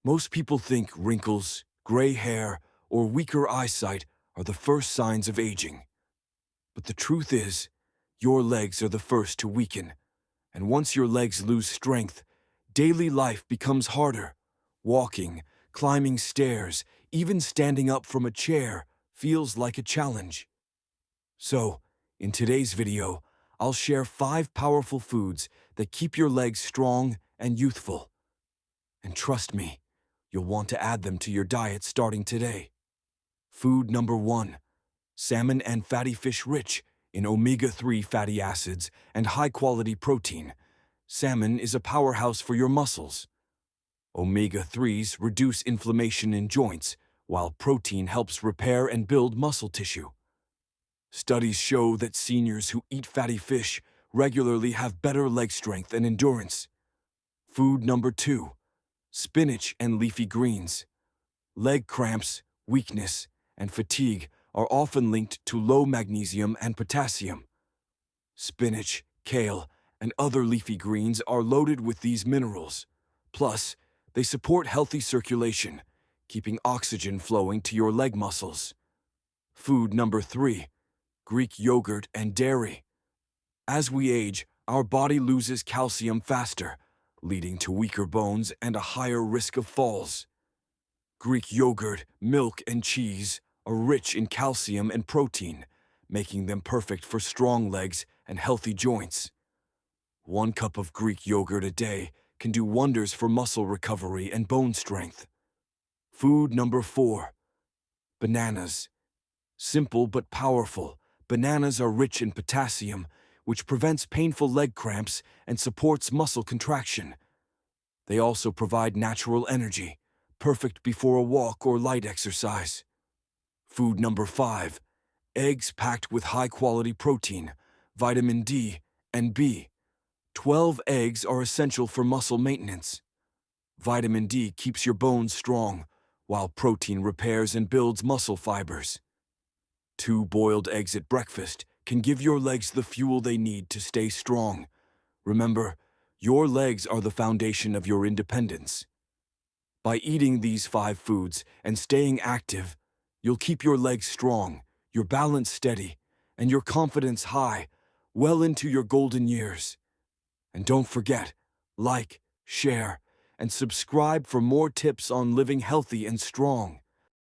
Most people think wrinkles, gray hair, or weaker eyesight are the first signs of aging. But the truth is, your legs are the first to weaken. And once your legs lose strength, daily life becomes harder. Walking, climbing stairs, even standing up from a chair feels like a challenge. So, in today's video, I'll share 5 powerful foods that keep your legs strong and youthful. And trust me, you'll want to add them to your diet starting today. Food number 1. Salmon and fatty fish rich in omega-3 fatty acids and high-quality protein. Salmon is a powerhouse for your muscles. Omega-3s reduce inflammation in joints, while protein helps repair and build muscle tissue. Studies show that seniors who eat fatty fish regularly have better leg strength and endurance. Food number 2. Spinach and leafy greens. Leg cramps, weakness, and fatigue are often linked to low magnesium and potassium. Spinach, kale, and other leafy greens are loaded with these minerals. Plus, they support healthy circulation, keeping oxygen flowing to your leg muscles. Food number 3. Greek yogurt and dairy. As we age, our body loses calcium faster, leading to weaker bones and a higher risk of falls. Greek yogurt, milk, and cheese are rich in calcium and protein, making them perfect for strong legs and healthy joints. 1 cup of Greek yogurt a day can do wonders for muscle recovery and bone strength. Food number 4. Bananas. Simple but powerful, bananas are rich in potassium, which prevents painful leg cramps and supports muscle contraction. They also provide natural energy, perfect before a walk or light exercise. Food number 5. Eggs packed with high-quality protein, vitamin D, and B. 12 eggs are essential for muscle maintenance. Vitamin D keeps your bones strong, while protein repairs and builds muscle fibers. 2 boiled eggs at breakfast can give your legs the fuel they need to stay strong. Remember, your legs are the foundation of your independence. By eating these 5 foods and staying active, you'll keep your legs strong, your balance steady, and your confidence high, well into your golden years. And don't forget, like, share, and subscribe for more tips on living healthy and strong.